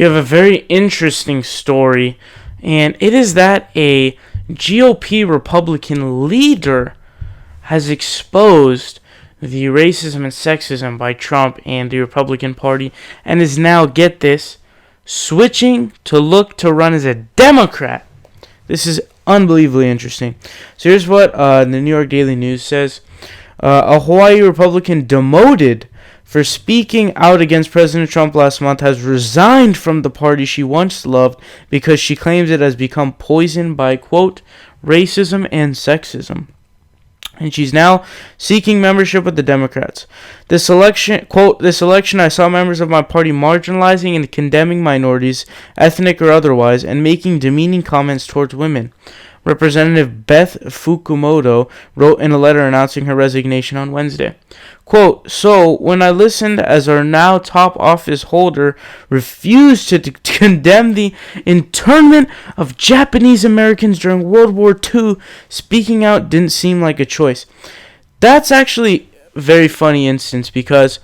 we have a very interesting story, and it is that a GOP Republican leader has exposed the racism and sexism by Trump and the Republican Party, and is now, get this, switching to look to run as a Democrat. This is unbelievably interesting. So here's what the New York Daily News says. A Hawaii Republican demoted for speaking out against President Trump last month has resigned from the party she once loved because she claims it has become poisoned by, quote, racism and sexism. And she's now seeking membership with the Democrats. This election, quote, this election I saw members of my party marginalizing and condemning minorities, ethnic or otherwise, and making demeaning comments towards women. Representative Beth Fukumoto wrote in a letter announcing her resignation on Wednesday. Quote, so when I listened as our now top office holder refused to condemn the internment of Japanese Americans during World War II, speaking out didn't seem like a choice. That's actually a very funny instance, because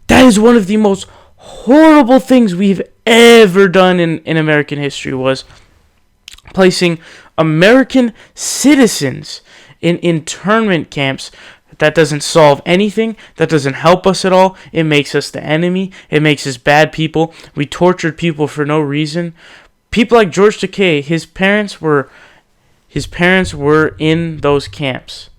that is one of the most horrible things we've ever done in American history, was placing American citizens in internment camps. That doesn't solve anything. That doesn't help us at all. It makes us the enemy. It makes us bad people. We tortured people for no reason. People like George Takei, his parents were in those camps.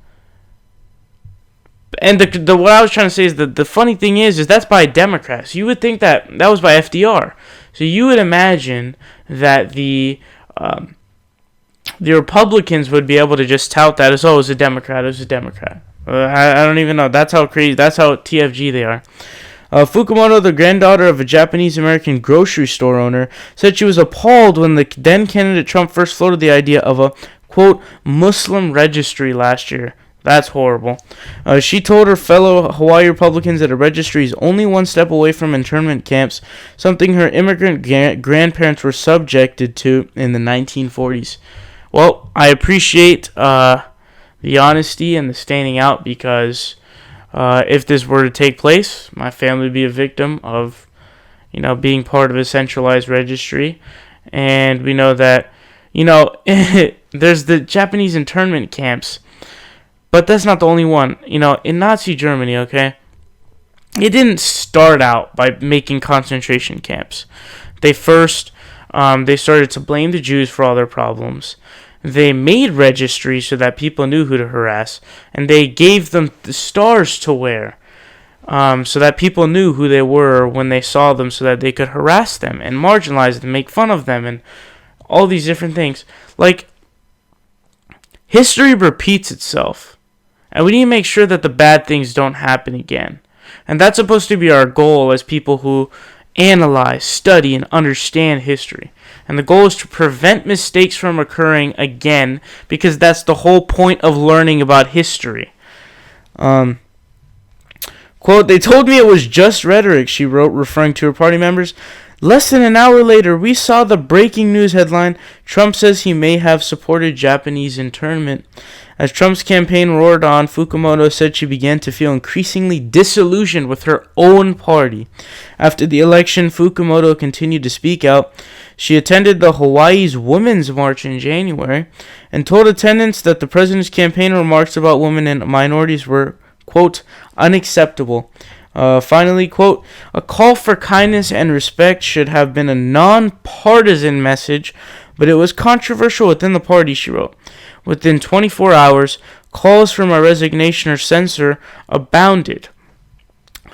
And the what I was trying to say is that the funny thing is that's by Democrats. You would think that was by FDR. So you would imagine that the Republicans would be able to just tout that as, oh, it was a Democrat. I don't even know. That's how crazy. That's how TFG they are. Fukumoto, the granddaughter of a Japanese-American grocery store owner, said she was appalled when the then-candidate Trump first floated the idea of a, quote, Muslim registry last year. That's horrible. She told her fellow Hawaii Republicans that a registry is only one step away from internment camps, something her immigrant grandparents were subjected to in the 1940s. Well, I appreciate the honesty and the standing out, because if this were to take place, my family would be a victim of, being part of a centralized registry. And we know that, there's the Japanese internment camps, but that's not the only one. In Nazi Germany, okay, it didn't start out by making concentration camps. They first, they started to blame the Jews for all their problems. They made registries so that people knew who to harass, and they gave them the stars to wear, so that people knew who they were when they saw them, so that they could harass them and marginalize them, make fun of them, and all these different things. Like, history repeats itself, and we need to make sure that the bad things don't happen again. And that's supposed to be our goal as people who analyze, study, and understand history. And the goal is to prevent mistakes from occurring again, because that's the whole point of learning about history. Quote, they told me it was just rhetoric, she wrote, referring to her party members. Less than an hour later, we saw the breaking news headline, Trump says he may have supported Japanese internment. As Trump's campaign roared on, Fukumoto said she began to feel increasingly disillusioned with her own party. After the election, Fukumoto continued to speak out. She attended the Hawaii's Women's March in January and told attendants that the president's campaign remarks about women and minorities were, quote, unacceptable. Finally, quote, a call for kindness and respect should have been a non-partisan message, but it was controversial within the party, she wrote. Within 24 hours, calls for my resignation or censure abounded.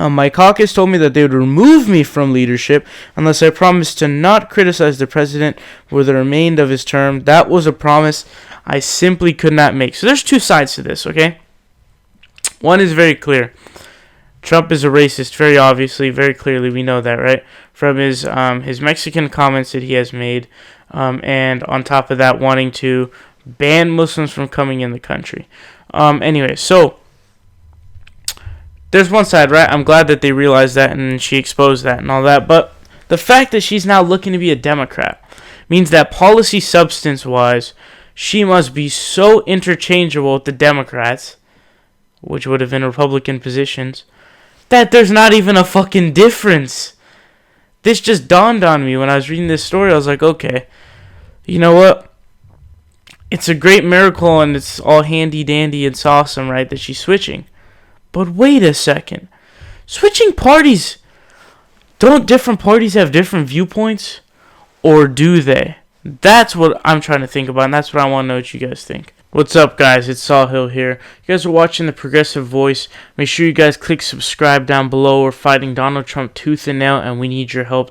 My caucus told me that they would remove me from leadership unless I promised to not criticize the president for the remainder of his term. That was a promise I simply could not make. So there's two sides to this, okay? One is very clear. Trump is a racist, very obviously, very clearly. We know that, right? From his Mexican comments that he has made, and on top of that, wanting to ban Muslims from coming in the country. Anyway, so there's one side, right? I'm glad that they realized that and she exposed that and all that. But the fact that she's now looking to be a Democrat means that policy substance-wise, she must be so interchangeable with the Democrats, which would have been Republican positions, that there's not even a fucking difference. this just dawned on me when I was reading this story. I was like, okay, you know what? It's a great miracle and it's all handy dandy and awesome, right, that she's switching. But wait a second. Switching parties, don't different parties have different viewpoints? Or do they? That's what I'm trying to think about, and that's what I want to know what you guys think. What's up, guys? It's Saul Hill here. You guys are watching The Progressive Voice. Make sure you guys click subscribe down below. We're fighting Donald Trump tooth and nail, and we need your help.